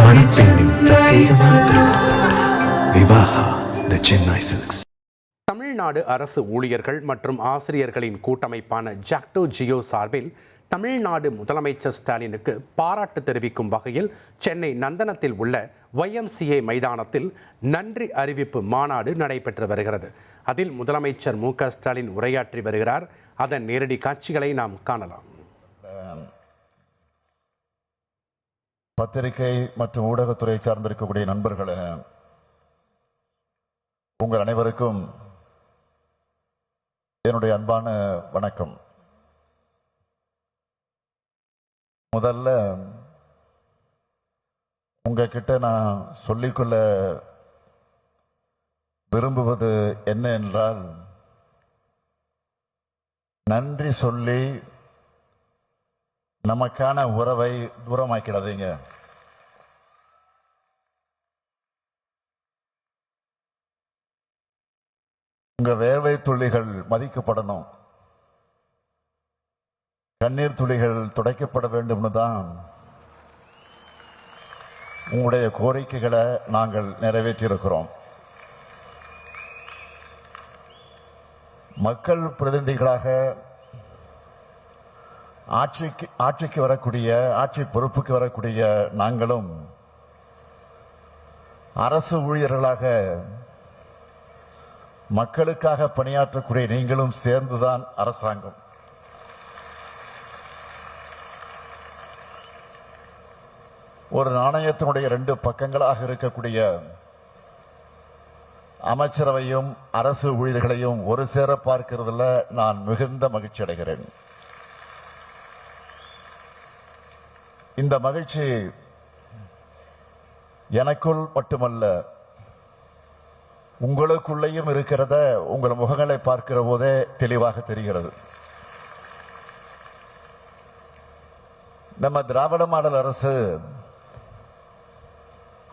மணப்பெண்ணின் பிரத்யேகமான திருமணம் விவாஹா தி சென்னை சில்க்ஸ். தமிழ்நாடு அரசு ஊழியர்கள் மற்றும் ஆசிரியர்களின் கூட்டமைப்பான ஜாக்டோ ஜியோ சார்பில் தமிழ்நாடு முதலமைச்சர் ஸ்டாலினுக்கு பாராட்டு தெரிவிக்கும் வகையில் சென்னை நந்தனத்தில் உள்ள YMCA மைதானத்தில் நன்றி அறிவிப்பு மாநாடு நடைபெற்று வருகிறது. அதில் முதலமைச்சர் மு.க.ஸ்டாலின் உரையாற்றி வருகிறார். அதன் நேரடி காட்சிகளை நாம் காணலாம். பத்திரிகை மற்றும் ஊடகத்துறை சார்ந்திருக்கக்கூடிய நண்பர்களே, உங்கள் அனைவருக்கும் என்னுடைய அன்பான வணக்கம். முதல்ல உங்ககிட்ட நான் சொல்லிக்கொள்ள விரும்புவது என்ன என்றால், நன்றி சொல்லி நமக்கான உறவை தூரமாக்கிடாதீங்க. உங்க வேர்வை துளிகள் மதிக்கப்படணும், கண்ணீர் துளிகள் துடைக்கப்பட வேண்டும்னு தான் உங்களுடைய கோரிக்கைகளை நாங்கள் நிறைவேற்றியிருக்கிறோம். மக்கள் பிரதிநிதிகளாக ஆட்சிக்கு வரக்கூடிய, ஆட்சி பொறுப்புக்கு வரக்கூடிய நாங்களும், அரசு ஊழியர்களாக மக்களுக்காக பணியாற்றக்கூடிய நீங்களும் சேர்ந்துதான் அரசாங்கம். ஒரு நாணயத்தினுடைய 2 பக்கங்களாக இருக்கக்கூடிய அமைச்சரவையும் அரசு ஊழியர்களையும் ஒரு சேர பார்க்கிறதுல நான் மிகுந்த மகிழ்ச்சி அடைகிறேன். இந்த மகிழ்ச்சி எனக்குள் மட்டுமல்ல, உங்களுக்குள்ளேயும் இருக்கிறத உங்கள் முகங்களை பார்க்கிற போதே தெளிவாக தெரிகிறது. நம்ம திராவிட மாடல் அரசு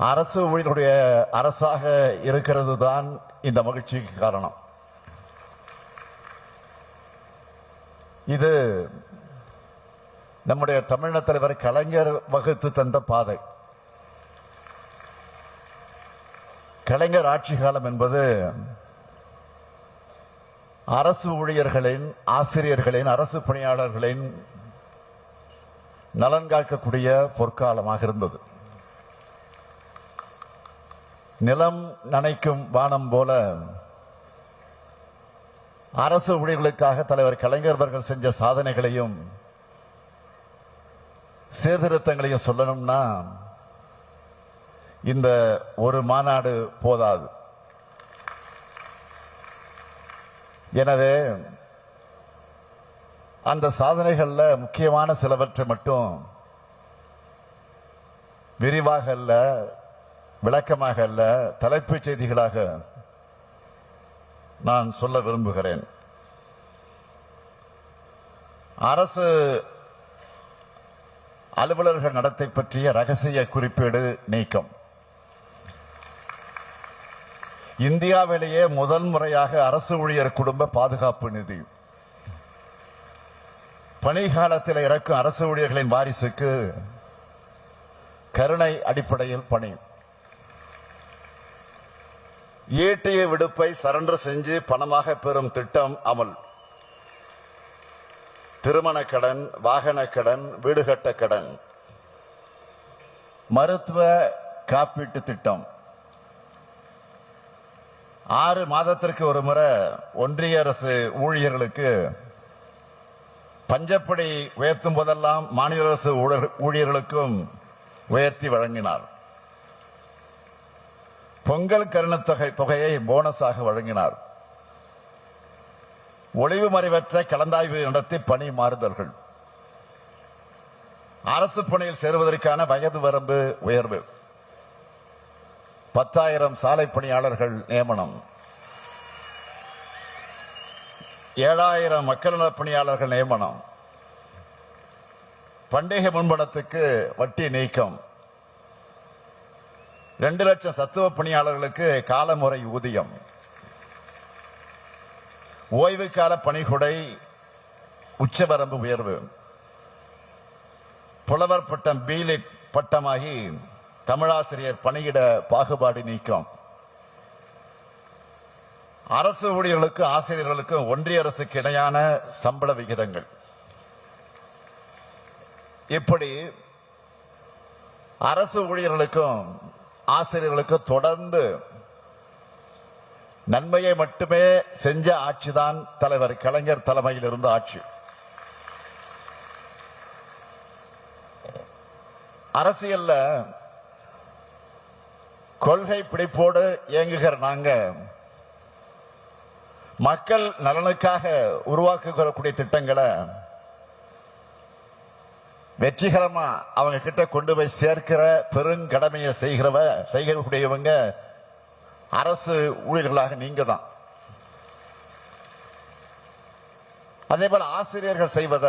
அரசு ஊழியருடைய அரசாக இருக்கிறது தான் இந்த மகிழ்ச்சிக்கு காரணம். இது நம்முடைய தமிழக தலைவர் கலைஞர் வகுத்து தந்த பாதை. கலைஞர் ஆட்சி காலம் என்பது அரசு ஊழியர்களின், ஆசிரியர்களின், அரசு பணியாளர்களின் நலன் காக்கக்கூடிய பொற்காலமாக இருந்தது. நிலம் நனைக்கும் வானம் போல அரசு ஊழியர்களுக்காக தலைவர் கலைஞர் அவர்கள் செஞ்ச சாதனைகளையும் சீர்திருத்தங்களையும் சொல்லணும்னா இந்த ஒரு மாநாடு போதாது. எனவே அந்த சாதனைகள்ல முக்கியமான சிலவற்றை மட்டும் விரிவாக அல்ல, விளக்கமாக அல்ல, தலைப்புச் செய்திகளாக நான் சொல்ல விரும்புகிறேன். அரசு அலுவலர்கள் நடத்தை பற்றிய ரகசிய குறிப்பீடு நீக்கம். இந்தியாவிலேயே முதல் முறையாக அரசு ஊழியர் குடும்ப பாதுகாப்பு நிதி. பணிகாலத்தில் இறக்கும் அரசு ஊழியர்களின் வாரிசுக்கு கருணை அடிப்படையில் பணி. ஈட்டிய விடுப்பை சரண்டர் செஞ்சு பணமாக பெறும் திட்டம் அமல். திருமண கடன், வாகன கடன், வீடு கட்ட கடன். மருத்துவ காப்பீட்டு திட்டம். 6 மாதத்திற்கு ஒரு முறை ஒன்றிய அரசு ஊழியர்களுக்கு பஞ்சப்படி உயர்த்தும் போதெல்லாம் மாநில அரசு ஊழியர்களுக்கும் உயர்த்தி வழங்கினார். பொங்கல் கருணத்தொகை தொகையை போனஸாக வழங்கினார். ஒளிவு மறைவற்ற கலந்தாய்வு நடத்தி பணி மாறுதல்கள். அரசு பணியில் சேருவதற்கான வயது வரம்பு உயர்வு. 10,000 சாலை பணியாளர்கள் நியமனம். 7,000 மக்கள் நல பணியாளர்கள் நியமனம். பண்டிகை முன்பணத்துக்கு வட்டி நீக்கம். 2 லட்சம் சத்துவ பணியாளர்களுக்கு காலமுறை ஊதியம். ஓய்வு கால பணிகொடை உச்சவரம்பு உயர்வு. புலவர் பட்டம் பீலிட் பட்டமாகி தமிழாசிரியர் பணியிட பாகுபாடு நீக்கம், அரசு ஊழியர்களுக்கும் ஆசிரியர்களுக்கும் ஒன்றிய அரசுக்கு இணையான சம்பள விகிதங்கள், இப்படி அரசு ஊழியர்களுக்கும் ஆசிரியர்களுக்கும் தொடர்ந்து நன்மையை மட்டுமே செஞ்ச ஆட்சிதான் தலைவர் கலைஞர் தலைமையில் இருந்த ஆட்சி. அரசியல்ல கொள்கை பிடிப்போடு இயங்குகிற நாங்க மக்கள் நலனுக்காக உருவாக்கக்கூடிய திட்டங்களை வெற்றிகரமா அவங்க கிட்ட கொண்டு போய் சேர்க்கிற பெருங்கடமையை செய்யக்கூடியவங்க அரசு ஊழியர்களாக நீங்க தான். அதே போல ஆசிரியர்கள் செய்வத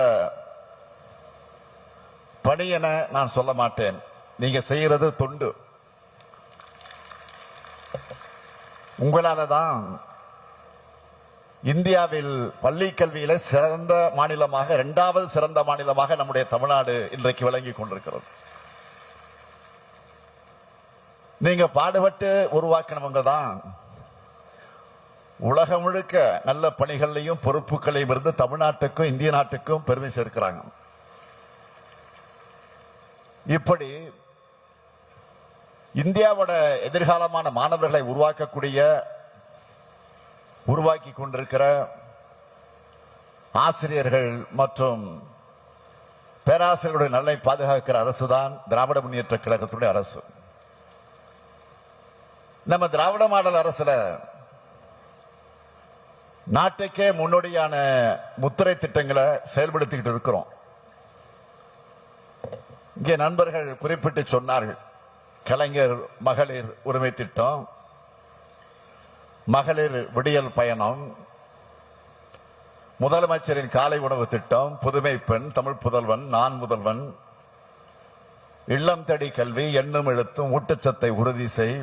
பணி என நான் சொல்ல மாட்டேன். நீங்க செய்யறது தொண்டு. உங்களால தான் இந்தியாவில் பள்ளி கல்வியில சிறந்த மாநிலமாக, 2வது சிறந்த மாநிலமாக நம்முடைய தமிழ்நாடு இன்றைக்கு விளங்கி கொண்டிருக்கிறது. நீங்க பாடுபட்டு உருவாக்கினவங்க தான் உலகம் முழுக்க நல்ல பணிகளையும் பொறுப்புகளையும் இருந்து தமிழ்நாட்டுக்கும் இந்திய நாட்டுக்கும் பெருமை சேர்க்கிறாங்க. இப்படி இந்தியாவோட எதிர்காலமான மாணவர்களை உருவாக்கி கொண்டிருக்கிற ஆசிரியர்கள் மற்றும் பேராசிரியர்களுடைய நலனை பாதுகாக்கிற அரசு தான் திராவிட முன்னேற்ற கழகத்துடைய அரசு. நம்ம திராவிட மாடல் அரசுல நாட்டுக்கே முன்னோடியான முத்திரை திட்டங்களை செயல்படுத்திக்கிட்டு இருக்கிறோம். இங்கே நண்பர்கள் குறிப்பிட்டு சொன்னார்கள், கலைஞர் மகளிர் உரிமை திட்டம், மகளிர் விடியல் பயணம், முதலமைச்சரின் காலை உணவு திட்டம், புதுமை பெண், தமிழ் புதல்வன், நான் முதல்வன், இல்லம் தேடி கல்வி, எண்ணும் எழுத்தும், ஊட்டச்சத்தை உறுதி செய்,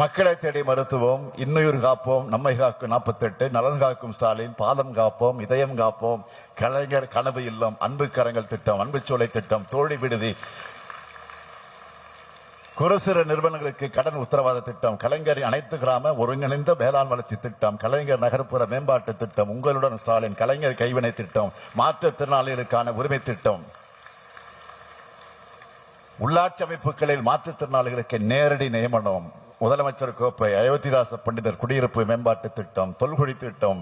மக்களை தேடி மருத்துவம், இன்னுயிர் காப்போம், நம்மை காக்கும் 48, நலன் காக்கும் ஸ்டாலின், பாதம் காப்போம், இதயம் காப்போம், கலைஞர் கனவு இல்லம், அன்பு கரங்கள் திட்டம், அன்பு சோலை திட்டம், தோழி விடுதி, குறு சிறு நிறுவனங்களுக்கு கடன் உத்தரவாத திட்டம், கலைஞரின் அனைத்து கிராம ஒருங்கிணைந்த வேளாண் வளர்ச்சி திட்டம், கலைஞர் நகர்ப்புற மேம்பாட்டு திட்டம், உங்களுடன் ஸ்டாலின், கலைஞர் கைவினை திட்டம், மாற்றுத்திறனாளிகளுக்கான உரிமை திட்டம், உள்ளாட்சி அமைப்புகளில் மாற்றுத்திறனாளிகளுக்கு நேரடி நியமனம், முதலமைச்சர் கோப்பை, அயோத்திதாச பண்டிதர் குடியிருப்பு மேம்பாட்டு திட்டம், தொல்குடி திட்டம்,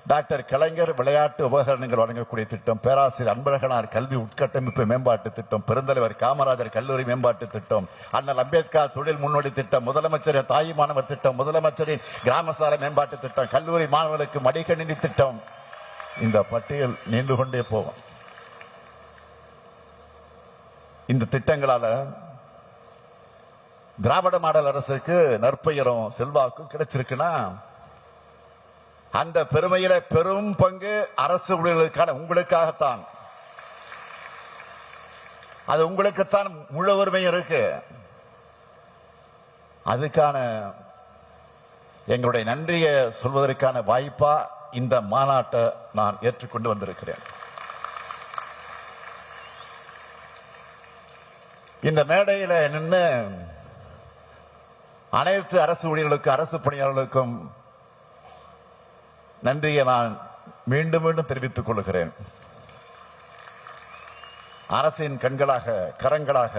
டாக்டர் கலைஞர் விளையாட்டு உபகரணங்கள் வழங்கக்கூடிய திட்டம், பேராசிரியர் அன்பழகனார் கல்வி உட்கட்டமைப்பு மேம்பாட்டு திட்டம், பெருந்தலைவர் காமராஜர் கல்லூரி மேம்பாட்டு திட்டம், அண்ணல் அம்பேத்கர் தொழில் முன்னோடி திட்டம், முதலமைச்சர் தாய் மாணவர் திட்டம், முதலமைச்சரின் கிராம சாலை மேம்பாட்டு திட்டம், கல்லூரி மாணவர்களுக்கு மடிக்கணினி திட்டம், இந்த பட்டியல் நீண்டு கொண்டே போகும். இந்த திட்டங்களால திராவிட மாடல் அரசுக்கு நற்பெயரும் செல்வாக்கும் கிடைச்சிருக்குன்னா அந்த பெருமையில பெரும் பங்கு அரசு ஊழியர்களுக்கான உங்களுக்காகத்தான். அது உங்களுக்குத்தான் முழு உரிமை இருக்கு. அதுக்கான எங்களுடைய நன்றியை சொல்வதற்கான வாய்ப்பா இந்த மாநாட்டை நான் ஏற்றுக்கொண்டு வந்திருக்கிறேன். இந்த மேடையில் நின்று அனைத்து அரசு ஊழியர்களுக்கும் அரசு பணியாளர்களுக்கும் நன்றியை நான் மீண்டும் மீண்டும் தெரிவித்துக் கொள்கிறேன். அரசின் கண்களாக கரங்களாக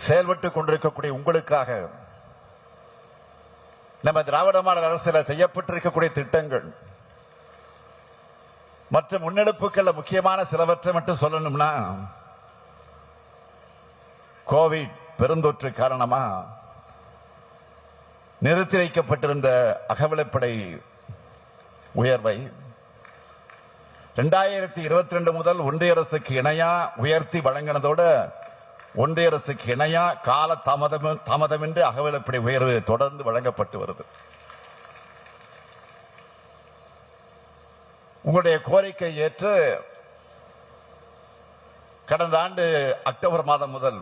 செயல்பட்டுக் கொண்டிருக்கக்கூடிய உங்களுக்காக நம்ம திராவிட மாடல் அரசில் செய்யப்பட்டிருக்கக்கூடிய திட்டங்கள் மற்ற முன்னெடுப்புகள் முக்கியமான சிலவற்றை மட்டும் சொல்லணும்னா, கோவிட் பெருந்தொற்று காரணமா நிறுத்தி வைக்கப்பட்டிருந்த அகவிலைப்படை உயர்வை 2022 முதல் ஒன்றிய அரசுக்கு இணையா உயர்த்தி வழங்கினதோடு ஒன்றிய அரசுக்கு இணையா கால தாமதமின்றி அகவிலைப்படை உயர்வு தொடர்ந்து வழங்கப்பட்டு வருது. உங்களுடைய கோரிக்கை ஏற்று கடந்த ஆண்டு அக்டோபர் மாதம் முதல்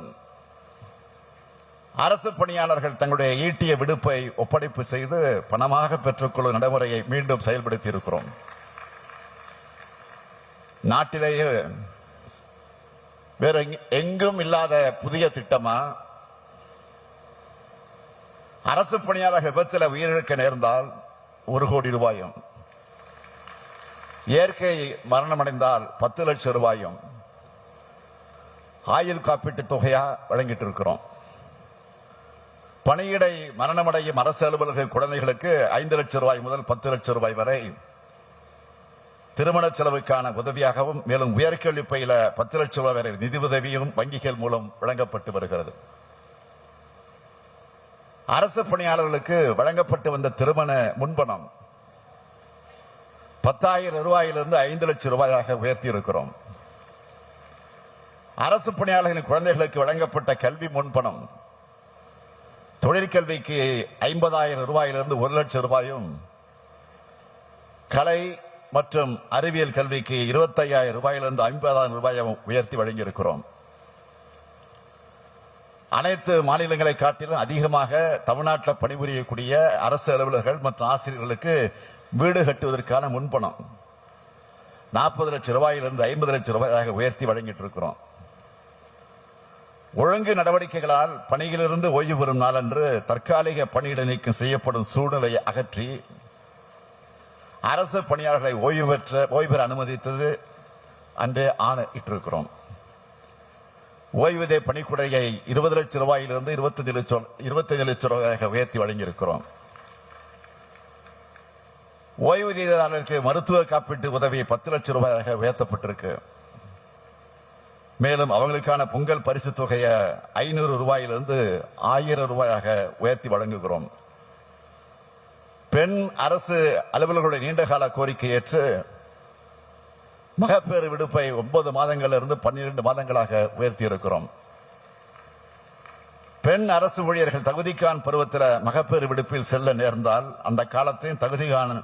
அரசு பணியாளர்கள் தங்களுடைய ஈட்டிய விடுப்பை ஒப்படைப்பு செய்து பணமாக பெற்றுக்கொள்ளும் நடைமுறையை மீண்டும் செயல்படுத்தி இருக்கிறோம். நாட்டிலேயே வேற எங்கும் இல்லாத புதிய திட்டமா? அரசு பணியாளர் விபத்தில் உயிரிழக்க நேர்ந்தால் 1 கோடி ரூபாயும், இயற்கை மரணமடைந்தால் 10 லட்சம் ரூபாயும் ஆயுள் காப்பீட்டு தொகையா வழங்கிட்டு இருக்கிறோம். பணியிடை மரணமடையும் அரசு அலுவலர்கள் குழந்தைகளுக்கு 5 லட்சம் ரூபாய் முதல் 10 லட்சம் ரூபாய் வரை திருமண செலவுக்கான உதவியாகவும், மேலும் உயர்கல்வி பயில 10 லட்சம் ரூபாய் வரை நிதி உதவியும் வங்கிகள் மூலம் வழங்கப்பட்டு வருகிறது. அரசு பணியாளர்களுக்கு வழங்கப்பட்டு வந்த திருமண முன்பணம் 10,000 ரூபாயிலிருந்து 5 லட்சம் ரூபாயாக உயர்த்தி இருக்கிறோம். அரசு பணியாளர்களின் குழந்தைகளுக்கு வழங்கப்பட்ட கல்வி முன்பணம் தொழிற்கல்விக்கு 50,000 ரூபாயிலிருந்து 1 லட்சம் ரூபாயும், கலை மற்றும் அறிவியல் கல்விக்கு 25,000 ரூபாயிலிருந்து 50,000 ரூபாயும் உயர்த்தி வழங்கியிருக்கிறோம். அனைத்து மாநிலங்களை காட்டிலும் அதிகமாக தமிழ்நாட்டில் பணிபுரியக்கூடிய அரசு அலுவலர்கள் மற்றும் ஆசிரியர்களுக்கு வீடு கட்டுவதற்கான முன்பணம் 40 லட்சம் ரூபாயிலிருந்து 50 லட்சம் ரூபாயாக உயர்த்தி வழங்கிட்டு இருக்கிறோம். ஒழுங்கு நடவடிக்கைகளால் பணியிலிருந்து ஓய்வு பெறும் நாளன்று தற்காலிக பணியிட நீக்கம் செய்யப்படும் சூழ்நிலையை அகற்றி அரசு பணியாளர்களை ஓய்வு பெற அனுமதித்தது அன்றே ஆணையிட்டிருக்கிறோம். ஓய்வூதிய பணிக்குடையை 20 லட்சம் ரூபாயிலிருந்து 25 லட்சம் ரூபாயாக உயர்த்தி வழங்கியிருக்கிறோம். ஓய்வூதியதாரர்களுக்கு மருத்துவ காப்பீட்டு உதவி 10 லட்சம் ரூபாயாக உயர்த்தப்பட்டிருக்கு. மேலும் அவங்களுக்கான பொங்கல் பரிசு தொகையை 500 ரூபாயிலிருந்து 1000 ரூபாயாக உயர்த்தி வழங்குகிறோம். பெண் அரசு அலுவலர்களுடைய நீண்டகால கோரிக்கை ஏற்று மகப்பேறு விடுப்பை 9 மாதங்களிலிருந்து 12 மாதங்களாக உயர்த்தி இருக்கிறோம். பெண் அரசு ஊழியர்கள் தகுதிக்கான பருவத்தில் மகப்பேறு விடுப்பில் செல்ல நேர்ந்தால் அந்த காலத்தையும் தகுதிக்கான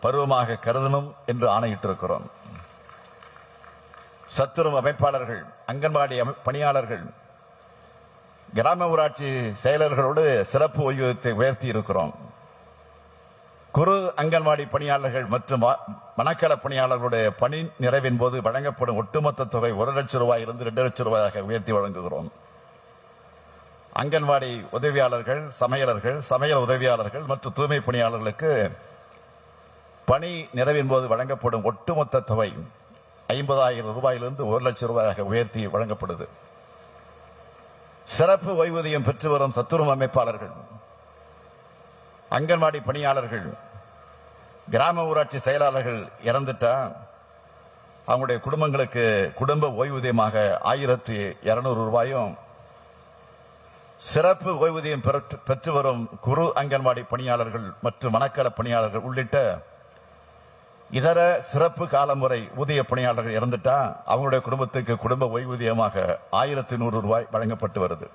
பருவமாக கருதணும் என்று ஆணையிட்டிருக்கிறோம். சத்துணவு அமைப்பாளர்கள், அங்கன்வாடி பணியாளர்கள், கிராம ஊராட்சி செயலர்களோடு சிறப்பு ஓய்வூதியத்தை உயர்த்தி இருக்கிறோம். குறு அங்கன்வாடி பணியாளர்கள் மற்றும் மனக்கள பணியாளர்களுடைய பணி நிறைவின் போது வழங்கப்படும் ஒட்டுமொத்த தொகை 1 லட்சம் ரூபாயிலிருந்து 2 லட்சம் ரூபாயாக உயர்த்தி வழங்குகிறோம். அங்கன்வாடி உதவியாளர்கள், சமையலர்கள், சமையல் உதவியாளர்கள் மற்றும் தூய்மை பணியாளர்களுக்கு பணி நிறைவின் போது வழங்கப்படும் ஒட்டுமொத்த தொகை 50,000 ரூபாயிலிருந்து 1 லட்சம் ரூபாயாக உயர்த்தி வழங்கப்படுது. சிறப்பு ஓய்வூதியம் பெற்று வரும் சத்துணவு அமைப்பாளர்கள், அங்கன்வாடி பணியாளர்கள், கிராம ஊராட்சி செயலாளர்கள் இறந்துட்டா அவங்களுடைய குடும்பங்களுக்கு குடும்ப ஓய்வூதியமாக 1,200 ரூபாயும், சிறப்பு ஓய்வூதியம் பெற்று வரும் குறு அங்கன்வாடி பணியாளர்கள் மற்றும் மனக்கள பணியாளர்கள் உள்ளிட்ட இதர சிறப்பு காலமுறை ஊதிய பணியாளர்கள் இறந்துட்டா அவங்களுடைய குடும்பத்துக்கு குடும்ப ஓய்வூதியமாக 1,100 ரூபாய் வழங்கப்பட்டு வருது.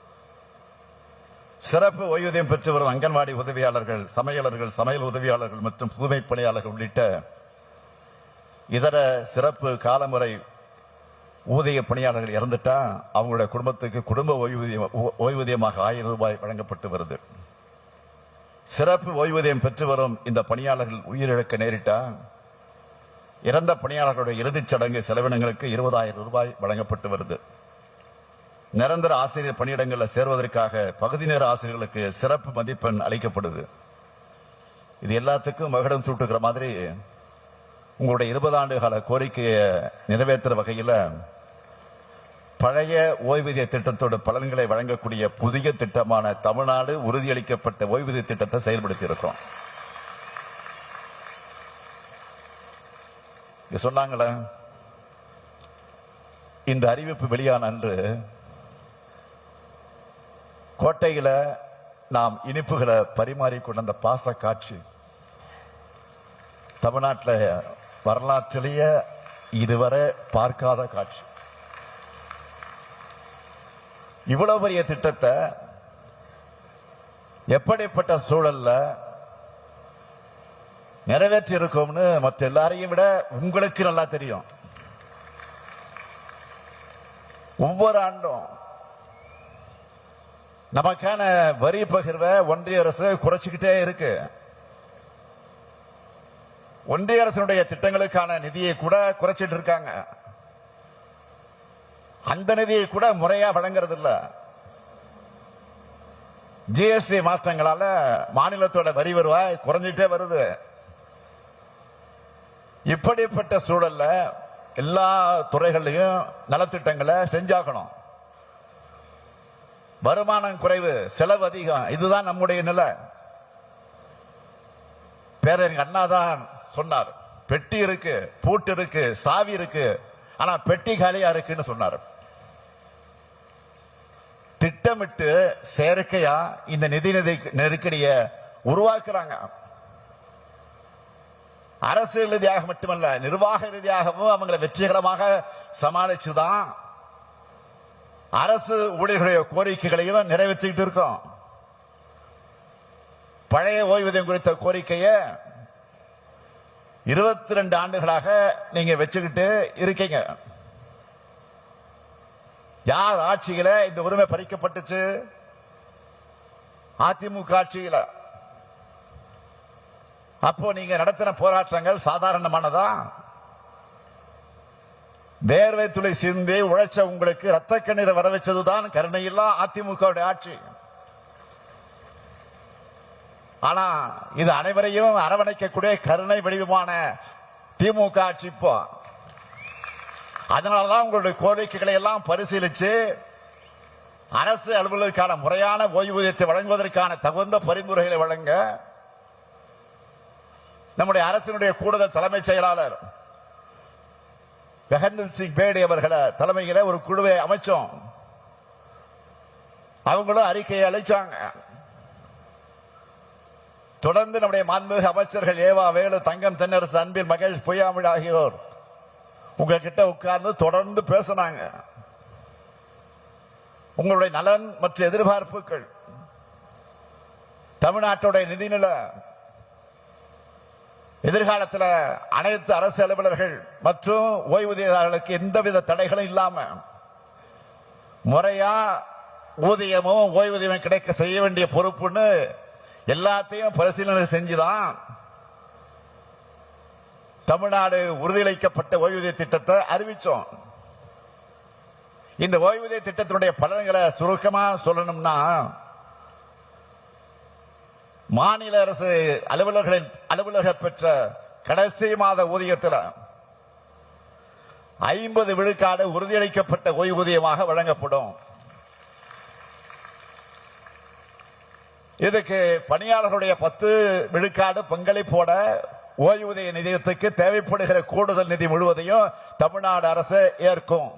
சிறப்பு ஓய்வூதியம் பெற்று வரும் அங்கன்வாடி உதவியாளர்கள், சமையலர்கள், சமையல் உதவியாளர்கள் மற்றும் தூய்மை பணியாளர்கள் உள்ளிட்ட இதர சிறப்பு காலமுறை ஊதிய பணியாளர்கள் இறந்துட்டா அவங்களுடைய குடும்பத்துக்கு குடும்ப ஓய்வூதியமாக 1,000 ரூபாய் வழங்கப்பட்டு வருது. சிறப்பு ஓய்வூதியம் பெற்று வரும் இந்த பணியாளர்கள் உயிரிழக்க நேரிட்டா இறந்த பணியாளர்களுடைய இறுதிச் சடங்கு செலவினங்களுக்கு 20,000 ரூபாய் வழங்கப்பட்டு வருது. நிரந்தர ஆசிரியர் பணியிடங்களில் சேர்வதற்காக பகுதி நேர ஆசிரியர்களுக்கு சிறப்பு மதிப்பெண் அளிக்கப்படுது. இது எல்லாத்துக்கும் மகுடம் சூட்டுகிற மாதிரி உங்களுடைய 20 ஆண்டு கால கோரிக்கையை நிறைவேற்றுற வகையில் பழைய ஓய்வூதிய திட்டத்தோட பலன்களை வழங்கக்கூடிய புதிய திட்டமான தமிழ்நாடு உறுதியளிக்கப்பட்ட ஓய்வூதிய திட்டத்தை செயல்படுத்தி இருக்கோம். சொன்னாங்களே, இந்த அறிவிப்பு வெளியான அன்று கோட்டையில நாம் இனிப்புகளை பரிமாறிக்கொண்ட அந்த பாச காட்சி தமிழ்நாட்டில் வரலாற்றிலேயே இதுவரை பார்க்காத காட்சி. இவ்வளவு பெரிய திட்டத்தை எப்படிப்பட்ட சூழல்ல நிறைவேற்றி இருக்கோம்னு மற்ற எல்லாரையும் விட உங்களுக்கு நல்லா தெரியும். ஒவ்வொரு ஆண்டும் நமக்கான வரி பகிர்வை ஒன்றிய அரசு குறைச்சிக்கிட்டே இருக்கு. ஒன்றிய அரசினுடைய திட்டங்களுக்கான நிதியை கூட குறைச்சிட்டு இருக்காங்க. அந்த நிதியை கூட முறையா வழங்குறது இல்ல. ஜிஎஸ்டி மாற்றங்களால மாநிலத்தோட வரி வருவாய் குறைஞ்சிட்டே வருது. இப்படிப்பட்ட சூழல்ல எல்லா துறைகளையும் நலத்திட்டங்களை செஞ்சாக்கணும். வருமானம் குறைவு, செலவு அதிகம், இதுதான் நம்முடைய நிலை. பேரறிஞர் அண்ணா தான் சொன்னார், பெட்டி இருக்கு, பூட்டு இருக்கு, சாவி இருக்கு, ஆனா பெட்டி காலியா இருக்குன்னு சொன்னார். திட்டமிட்டு செயற்கையா இந்த நிதி நெருக்கடியை உருவாக்குறாங்க. அரசியல் ரீதியாக மட்டுமல்ல, நிர்வாக ரீதியாகவும் அவங்களை வெற்றிகரமாக சமாளிச்சுதான் அரசு ஊழியர்களுடைய கோரிக்கைகளையும் நிறைவேற்றிட்டு இருக்கோம். பழைய ஓய்வூதியம் குறித்த கோரிக்கையை 22 ஆண்டுகளாக நீங்க வச்சுக்கிட்டு இருக்கீங்க. யார் ஆட்சியில இந்த உரிமை பறிக்கப்பட்டுச்சு? அதிமுக ஆட்சியில. அப்போ நீங்க நடத்தின போராட்டங்கள் சாதாரணமானதா? வேர்வை துளி சிந்தி உழைச்ச உங்களுக்கு ரத்த கண்ணீரை வர வச்சதுதான் கருணையில்லா அதிமுக ஆட்சி. ஆனா இது அனைவரையும் அரவணைக்கக்கூடிய கருணை வடிவமான திமுக ஆட்சி இப்போ. அதனாலதான் உங்களுடைய கோரிக்கைகளை எல்லாம் பரிசீலிச்சு அரசு அலுவலர்களுக்கான முறையான ஓய்வூதியத்தை வழங்குவதற்கான தகுந்த பரிந்துரைகளை வழங்க நம்முடைய அரசினுடைய கூடுதல் தலைமைச் செயலாளர் ககன்தீப் சிங் பேடி அவர்களை தலைமையில ஒரு குழுவை அமைச்சோம். அவங்களும் அறிக்கையை அளிச்சாங்க. தொடர்ந்து நம்முடைய மாண்புமிகு அமைச்சர்கள் ஏவா வேலு, தங்கம் தென்னரசு, அன்பில் மகேஷ் பொய்யாமிழ் ஆகியோர் உங்ககிட்ட உட்கார்ந்து தொடர்ந்து பேசினாங்க. உங்களுடைய நலன் மற்றும் எதிர்பார்ப்புகள், தமிழ்நாட்டுடைய நிதிநிலை, எதிர்காலத்தில் அனைத்து அரசு அலுவலர்கள் மற்றும் ஓய்வூதியர்களுக்கு எந்தவித தடைகளும் இல்லாம முறையா ஊதியமும் ஓய்வூதியமும் கிடைக்க செய்ய வேண்டிய பொறுப்புன்னு எல்லாத்தையும் பரிசீலனை செஞ்சுதான் தமிழ்நாடு உறுதியளிக்கப்பட்ட ஓய்வூதிய திட்டத்தை அறிவிச்சோம். இந்த ஓய்வூதிய திட்டத்தினுடைய பலன்களை சுருக்கமா சொல்லணும்னா, மாநில அரசு அலுவலர்கள் பெற்ற கடைசி மாத ஊதியத்தில் 50 விழுக்காடு உறுதியளிக்கப்பட்ட ஓய்வூதியமாக வழங்கப்படும். இதுக்கு பணியாளர்களுடைய 10 விழுக்காடு பங்களிப்போட ஓய்வூதிய நிதியத்துக்கு தேவைப்படுகிற கூடுதல் நிதி முழுவதையும் தமிழ்நாடு அரசு ஏற்கும்.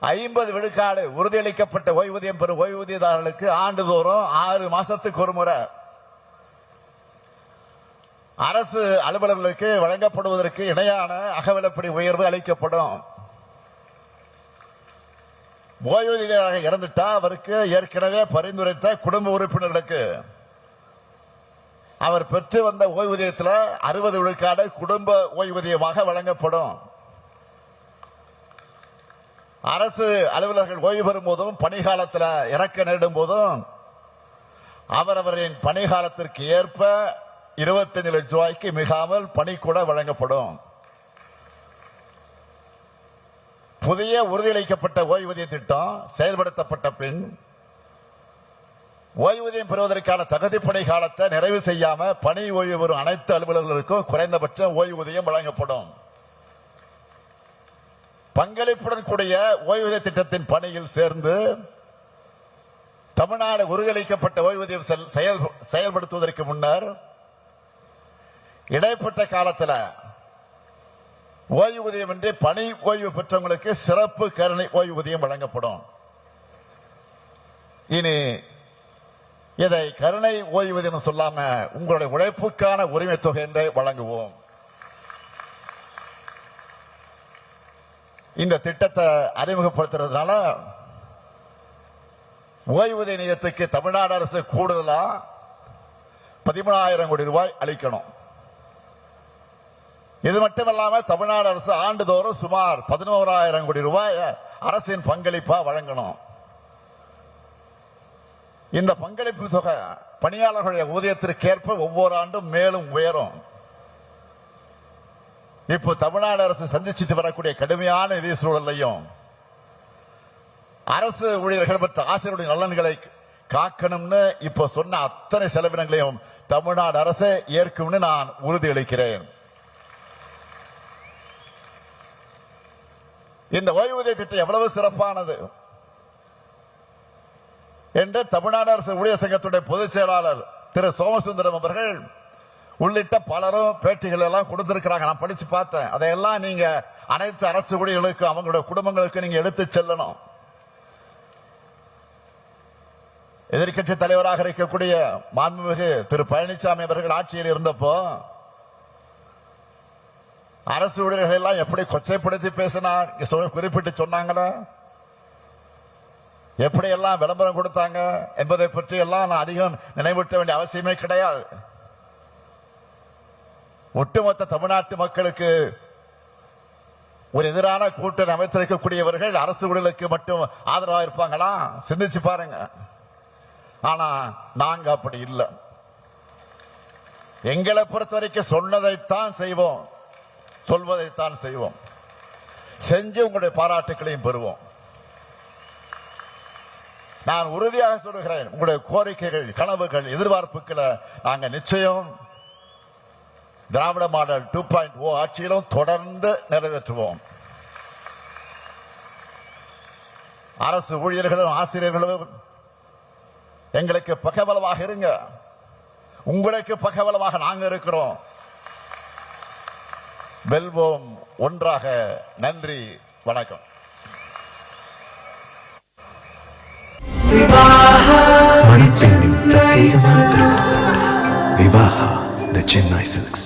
50 விழுக்காடு உறுதியளிக்கப்பட்ட ஓய்வூதியம் பெறும் ஓய்வூதியதாரர்களுக்கு ஆண்டுதோறும் 6 மாசத்துக்கு ஒரு முறை அரசு அலுவலர்களுக்கு வழங்கப்படுவதற்கு இணையான அகவிலைப்படி உயர்வு அளிக்கப்படும். ஓய்வூதியராக இறந்துட்டா அவருக்கு ஏற்கனவே பரிந்துரைத்த குடும்ப உறுப்பினர்களுக்கு அவர் பெற்று வந்த ஓய்வூதியத்தில் 60 விழுக்காடு குடும்ப ஓய்வூதியமாக வழங்கப்படும். அரசு அலுவலர்கள் ஓய்வு பெறும் போதும் பணிகாலத்தில் இறக்க நேரிடும் போதும் அவரவரின் பணிகாலத்திற்கு ஏற்ப 25 லட்சம் ரூபாய்க்கு மிகாமல் பணிக்கூட வழங்கப்படும். புதிய உறுதியளிக்கப்பட்ட ஓய்வூதிய திட்டம் செயல்படுத்தப்பட்ட பின் ஓய்வூதியம் பெறுவதற்கான தகுதி பணி காலத்தை நிறைவு செய்யாம பணி ஓய்வு பெறும் அனைத்து அலுவலர்களுக்கும் குறைந்தபட்சம் ஓய்வூதியம் வழங்கப்படும். பங்களிப்புடன் கூடிய ஓய்வூதிய திட்டத்தின் பணியில் சேர்ந்து தமிழ்நாடு உறுதியளிக்கப்பட்ட ஓய்வூதியம் செயல்படுத்துவதற்கு முன்னர் இடைப்பட்ட காலத்தில் ஓய்வூதியம் இன்றி பணி ஓய்வு பெற்றவங்களுக்கு சிறப்பு கருணை ஓய்வூதியம் வழங்கப்படும். இனி இதை கருணை ஓய்வூதியம் சொல்லாம உங்களுடைய உழைப்புக்கான உரிமை தொகை என்றே வழங்குவோம். இந்த திட்டத்தை அறிமுகப்படுத்துறதுனால ஓய்வூதிய நிதியத்துக்கு தமிழ்நாடு அரசு கூடுதலா 13,000 கோடி ரூபாய் அளிக்கணும். இது மட்டுமல்லாம தமிழ்நாடு அரசு ஆண்டுதோறும் சுமார் 11,000 கோடி ரூபாய் அரசின் பங்களிப்பா வழங்கணும். இந்த பங்களிப்பு தொகை பணியாளர்களுடைய ஊதியத்திற்கேற்ப ஒவ்வொரு ஆண்டும் மேலும் உயரும். இப்போ தமிழ்நாடு அரசு சந்திச்சுட்டு வரக்கூடிய கடுமையான நிதி சூழலையும் அரசு ஊழியர்கள் மற்றும் ஆசிரியருடைய நலன்களை காக்கணும்னு இப்ப சொன்ன அத்தனை செலவினங்களையும் தமிழ்நாடு அரசே ஏற்கும்னு நான் உறுதியளிக்கிறேன். இந்த ஓய்வூதிய திட்டம் எவ்வளவு சிறப்பானது என்று தமிழ்நாடு அரசு ஊழியர் சங்கத்துடைய பொதுச் செயலாளர் திரு சோமசுந்தரம் அவர்கள் உள்ளிட்ட பலரும் பேட்டிகள் எல்லாம் கொடுத்திருக்கிறாங்க. நான் படிச்சு பார்த்தேன். அதையெல்லாம் நீங்க அனைத்து அரசு ஊழியர்களுக்கும் அவங்களுடைய குடும்பங்களுக்கு நீங்க எடுத்து செல்லணும். எதிர்கட்சி தலைவராக இருக்கக்கூடிய மாண்புமிகு திரு பழனிசாமி அவர்கள் ஆட்சியில் இருந்தப்போ அரசு ஊழியர்கள் எல்லாம் எப்படி கொச்சைப்படுத்தி பேசினார் குறிப்பிட்டு சொன்னாங்களா, எப்படி எல்லாம் விளம்பரம் கொடுத்தாங்க என்பதை பற்றி எல்லாம் நான் அதிகம் நினைவூட்ட வேண்டிய அவசியமே கிடையாது. ஒட்டுமொத்த தமிழ்நாட்டு மக்களுக்கு ஒரு எதிரான கூட்டணி அமைத்திருக்கக்கூடியவர்கள் அரசு ஊழியர்களுக்கு மட்டும் ஆதரவாக இருப்பாங்களா? சிந்திச்சு பாருங்க. ஆனா நாங்க அப்படி இல்லை. எங்களை பொறுத்த வரைக்கும் சொன்னதைத்தான் செய்வோம், சொல்வதைத்தான் செய்வோம். செஞ்சு உங்களுடைய பாராட்டுகளையும் பெறுவோம். நான் உறுதியாக சொல்லுகிறேன், உங்களுடைய கோரிக்கைகள், கனவுகள், எதிர்பார்ப்புகளை நாங்க நிச்சயம் திராவிட மாடல் 2.0 ஆட்சியிலும் தொடர்ந்து நிறைவேற்றுவோம். அரசு ஊழியர்களும் ஆசிரியர்களும் எங்களுக்கு பக்கபலமாக இருங்க. உங்களுக்கு பக்கபலமாக நாங்க இருக்கிறோம். வெல்வோம் ஒன்றாக. நன்றி, வணக்கம். மணப்பெண்ணின் பிரத்யேகமான திருமணம் விவாஹா தி சென்னை சில்க்ஸ்.